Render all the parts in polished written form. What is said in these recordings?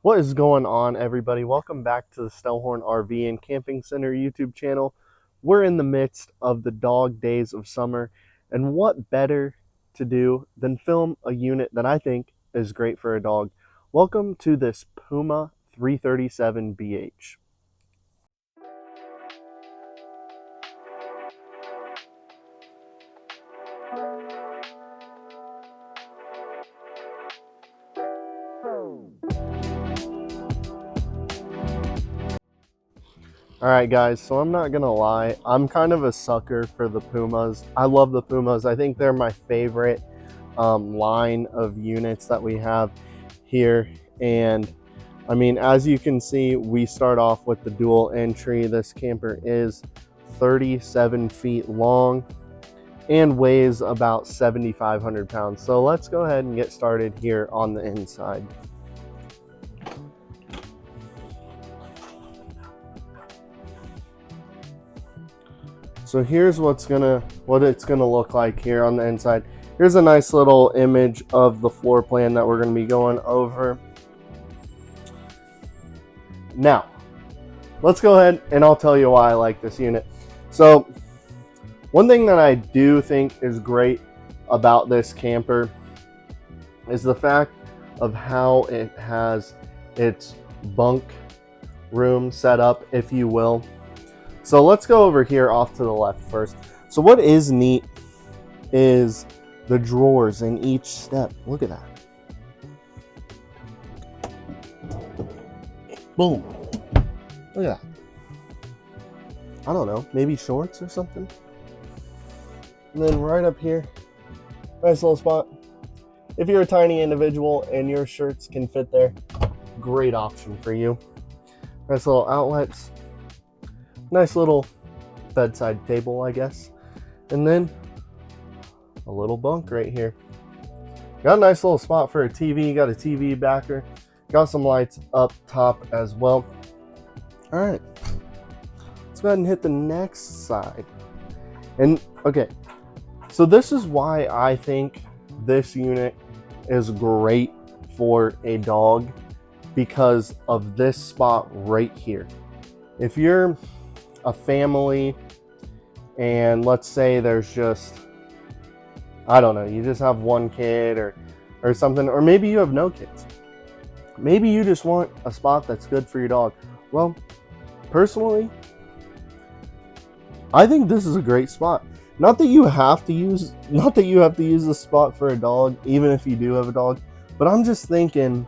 What is going on, everybody? Welcome back to the Stellhorn RV and Camping Center YouTube channel. We're in the midst of the dog days of summer, and what better to do than film a unit that I think is great for a dog. Welcome to this Puma 337 BH. Alright guys, so I'm not gonna lie, I'm kind of a sucker for the Pumas. I love the Pumas. I think they're my favorite line of units that we have here. And I mean, as you can see, we start off with the dual entry. This camper is 37 feet long and weighs about 7,500 pounds. So let's go ahead and get started here on the inside. So here's what it's gonna look like here on the inside. Here's a nice little image of the floor plan that we're gonna be going over. Now, let's go ahead and I'll tell you why I like this unit. So, one thing that I do think is great about this camper is the fact of how it has its bunk room set up, if you will. So let's go over here off to the left first. So what is neat is the drawers in each step. Look at that. Boom. Look at that. I don't know, maybe shorts or something. And then right up here, nice little spot. If you're a tiny individual and your shirts can fit there, great option for you. Nice little outlets. Nice little bedside table, I guess. And then a little bunk right here. Got a nice little spot for a TV. Got a TV backer. Got some lights up top as well. All right. Let's go ahead and hit the next side. And okay, so this is why I think this unit is great for a dog, because of this spot right here. If you're a family and let's say there's just, I don't know, you just have one kid or something, or maybe you have no kids, maybe you just want a spot that's good for your dog. Well, personally, I think this is a great spot. Not that you have to use this spot for a dog, even if you do have a dog, but I'm just thinking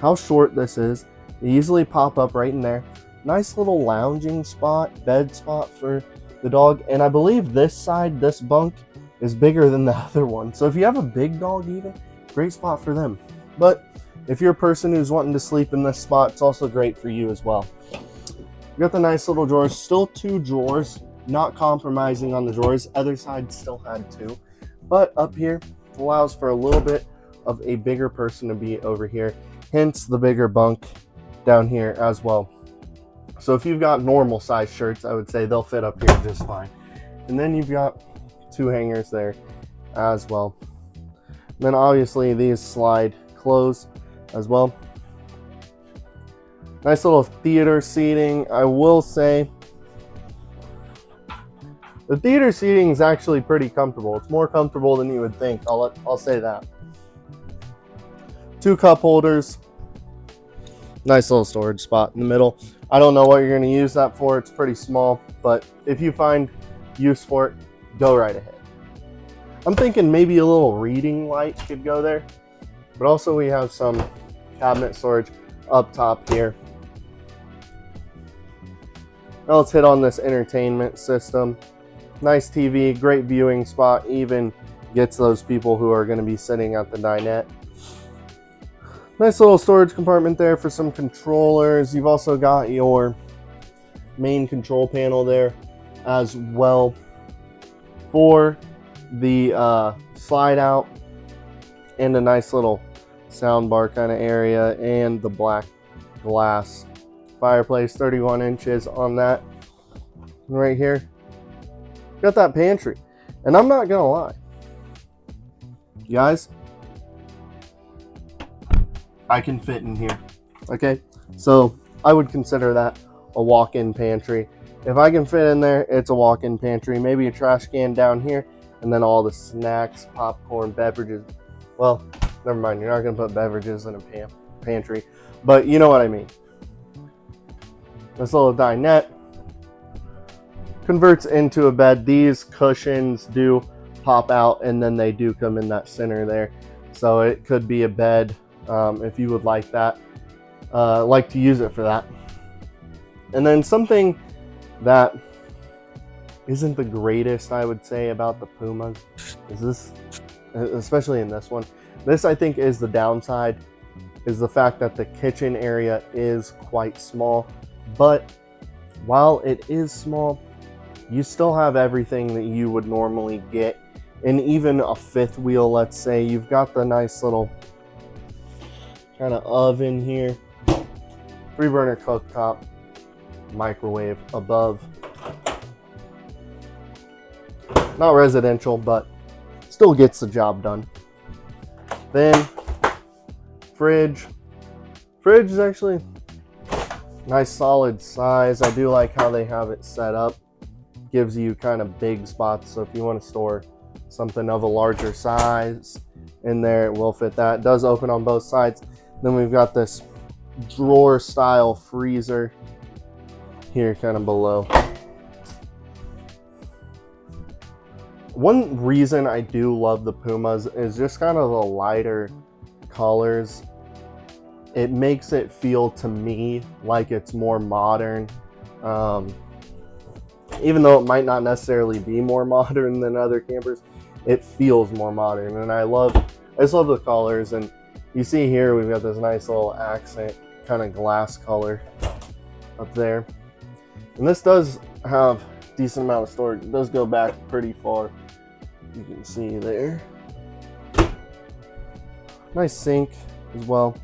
how short this is. They easily pop up right in there. Nice little lounging spot, bed spot for the dog. And I believe this side, this bunk, is bigger than the other one. So if you have a big dog even, great spot for them. But if you're a person who's wanting to sleep in this spot, it's also great for you as well. You got the nice little drawers, still 2 drawers, not compromising on the drawers. Other side still had 2. But up here allows for a little bit of a bigger person to be over here. Hence the bigger bunk down here as well. So if you've got normal size shirts, I would say they'll fit up here just fine. And then you've got 2 hangers there as well. And then obviously these slide close as well. Nice little theater seating. I will say the theater seating is actually pretty comfortable. It's more comfortable than you would think. I'll say that. 2 cup holders. Nice little storage spot in the middle. I don't know what you're going to use that for. It's pretty small, but if you find use for it, go right ahead. I'm thinking maybe a little reading light could go there, but also we have some cabinet storage up top here. Now let's hit on this entertainment system. Nice TV, great viewing spot, even gets those people who are going to be sitting at the dinette. Nice little storage compartment there for some controllers. You've also got your main control panel there as well for the slide out, and a nice little sound bar kind of area, and the black glass fireplace, 31 inches on that. And right here, got that pantry. And I'm not gonna lie, guys, I can fit in here. Okay, so I would consider that a walk-in pantry. If I can fit in there, it's a walk-in pantry. Maybe a trash can down here, and then all the snacks, popcorn, beverages. Well, never mind, you're not going to put beverages in a pantry, but you know what I mean. This little dinette converts into a bed. These cushions do pop out, and then they do come in that center there. So it could be a bed if you would like that, like to use it for that. And then something that isn't the greatest, I would say, about the Pumas is this, especially in this one. This, I think, is the downside, is the fact that the kitchen area is quite small. But while it is small, you still have everything that you would normally get in even a fifth wheel. Let's say you've got the nice little kind of oven here, 3-burner cooktop, microwave above. Not residential, but still gets the job done. Then fridge is actually nice solid size. I do like how they have it set up. Gives you kind of big spots, so if you want to store something of a larger size in there, it will fit that. It does open on both sides. Then we've got this drawer style freezer here kind of below. One reason I do love the Pumas is just kind of the lighter colors. It makes it feel to me like it's more modern. Even though it might not necessarily be more modern than other campers, it feels more modern. And I just love the colors. And you see here, we've got this nice little accent kind of glass color up there. And this does have a decent amount of storage. It does go back pretty far. You can see there. Nice sink as well.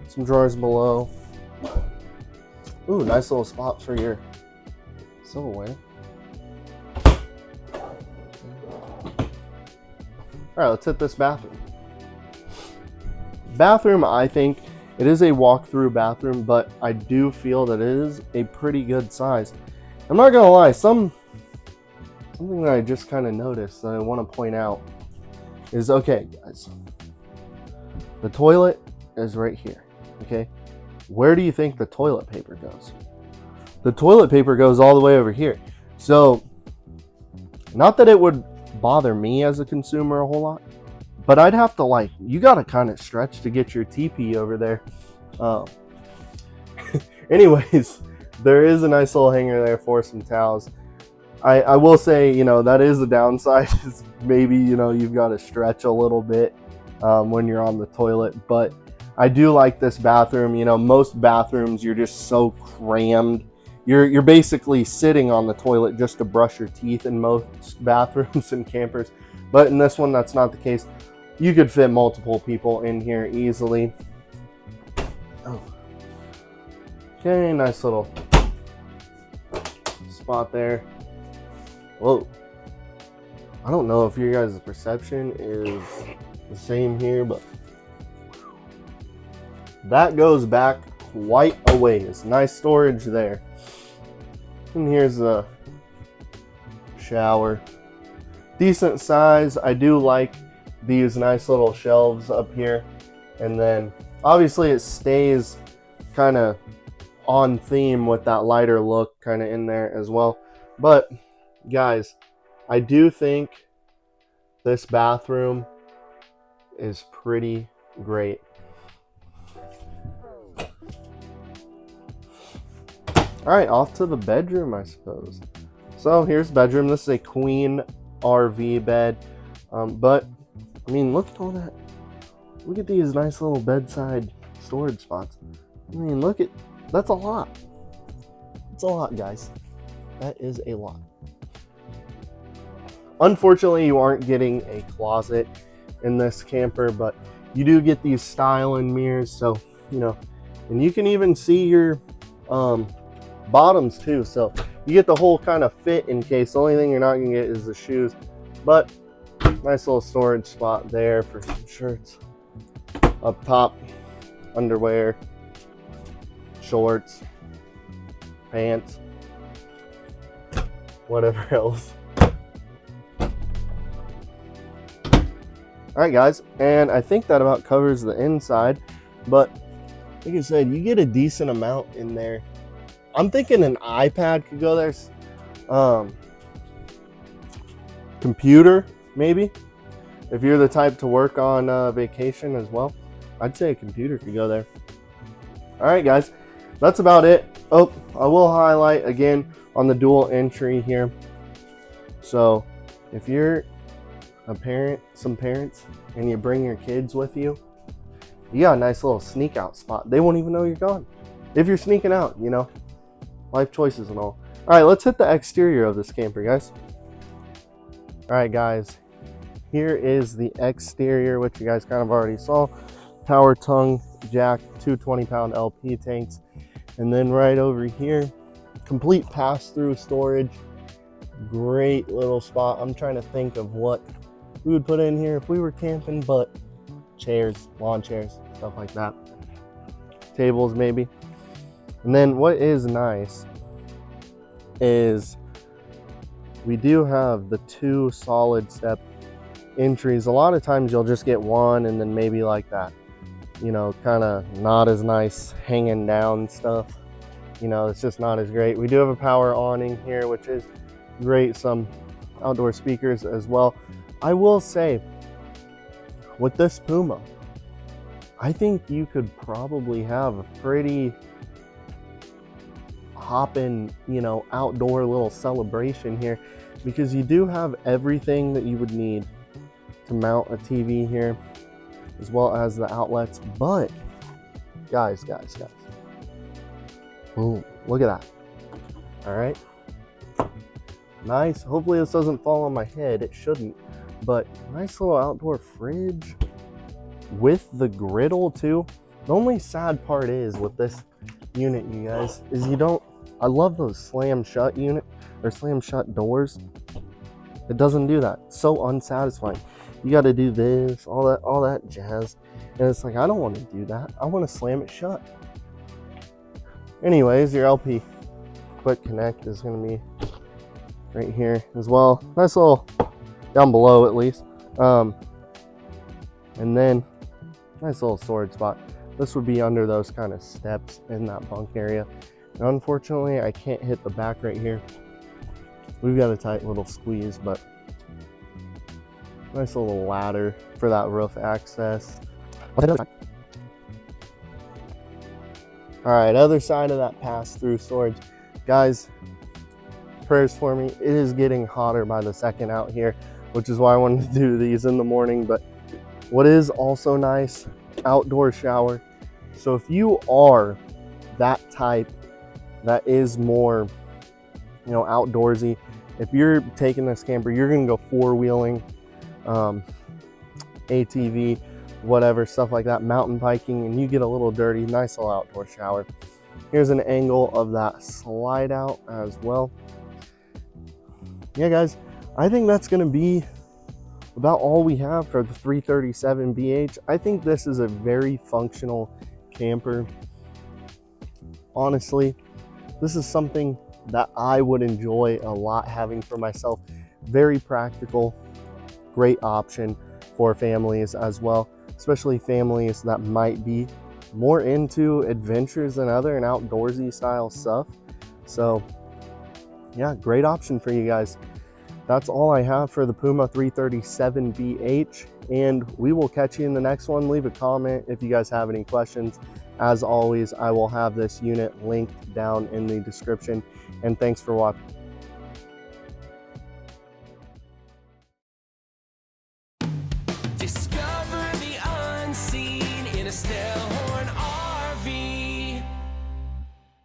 Some drawers below. Ooh, nice little spot for your silverware. All right, let's hit this bathroom. Bathroom, I think it is a walk-through bathroom, but I do feel that it is a pretty good size. I'm not gonna lie, something that I just kind of noticed that I want to point out is, okay, guys, the toilet is right here. Okay, where do you think the toilet paper goes? The toilet paper goes all the way over here. So, not that it would bother me as a consumer a whole lot, but I'd have to, you gotta kind of stretch to get your TP over there. Anyways, there is a nice little hanger there for some towels. I will say, that is the downside, is maybe, you've got to stretch a little bit when you're on the toilet. But I do like this bathroom. Most bathrooms, you're just so crammed. You're basically sitting on the toilet just to brush your teeth in most bathrooms and campers. But in this one, that's not the case. You could fit multiple people in here easily. Oh. Okay, nice little spot there. Whoa. I don't know if your guys' perception is the same here, but that goes back quite a ways. Nice storage there. And here's the shower. Decent size. I do like these nice little shelves up here. And then obviously it stays kind of on theme with that lighter look kind of in there as well. But guys, I do think this bathroom is pretty great. All right, off to the bedroom, I suppose. So here's the bedroom. This is a queen RV bed. But I mean, look at all that. Look at these nice little bedside storage spots. I mean, that's a lot. It's a lot, guys. That is a lot. Unfortunately, you aren't getting a closet in this camper, but you do get these styling mirrors. So, and you can even see your bottoms too. So you get the whole kind of fit in case. The only thing you're not gonna get is the shoes. But nice little storage spot there for some shirts. Up top, underwear. shorts, pants, whatever else. All right, guys, and I think that about covers the inside, but like I said, you get a decent amount in there. I'm thinking an iPad could go there. Computer, maybe. If you're the type to work on vacation as well, I'd say a computer could go there. All right, guys, that's about it. Oh, I will highlight again on the dual entry here. So if you're a parent, some parents, and you bring your kids with you, you got a nice little sneak out spot. They won't even know you're gone. If you're sneaking out, you know, life choices and all. All right, let's hit the exterior of this camper, guys. All right, guys, here is the exterior, which you guys kind of already saw. Tower tongue jack, 220-pound LP tanks. And then right over here, complete pass-through storage. Great little spot. I'm trying to think of what we would put in here if we were camping, but chairs, lawn chairs, stuff like that. Tables maybe. And then what is nice is we do have the 2 solid step entries. A lot of times you'll just get one and then maybe like that, you know, kind of not as nice hanging down stuff. You know, it's just not as great. We do have a power awning here, which is great. Some outdoor speakers as well. I will say, with this Puma, I think you could probably have a pretty hoppin', you know, outdoor little celebration here, because you do have everything that you would need to mount a TV here, as well as the outlets. But guys, boom, look at that. All right, nice. Hopefully this doesn't fall on my head. It shouldn't. But nice little outdoor fridge with the griddle too. The only sad part is with this unit, you guys, is you don't, I love those slam shut unit or slam shut doors. It doesn't do that. It's so unsatisfying. You got to do this, all that jazz, and it's like, I don't want to do that. I want to slam it shut. Anyways, your LP quick connect is going to be right here as well. Nice little down below at least. And then nice little storage spot. This would be under those kind of steps in that bunk area. And unfortunately, I can't hit the back right here. We've got a tight little squeeze, but nice little ladder for that roof access. All right, other side of that pass-through storage. Guys, prayers for me. It is getting hotter by the second out here, which is why I wanted to do these in the morning. But what is also nice, outdoor shower. So if you are that type that is more, you know, outdoorsy, if you're taking this camper, you're gonna go four-wheeling, ATV, whatever, stuff like that, mountain biking, and you get a little dirty, nice little outdoor shower. Here's an angle of that slide out as well. Yeah, guys, I think that's gonna be about all we have for the 337 BH. I think this is a very functional camper. Honestly, this is something that I would enjoy a lot having for myself. Very practical, great option for families as well, especially families that might be more into adventures than other and outdoorsy style stuff. So yeah, great option for you guys. That's all I have for the Puma 337 BH, and we will catch you in the next one. Leave a comment if you guys have any questions. As always, I will have this unit linked down in the description, and thanks for watching. Discover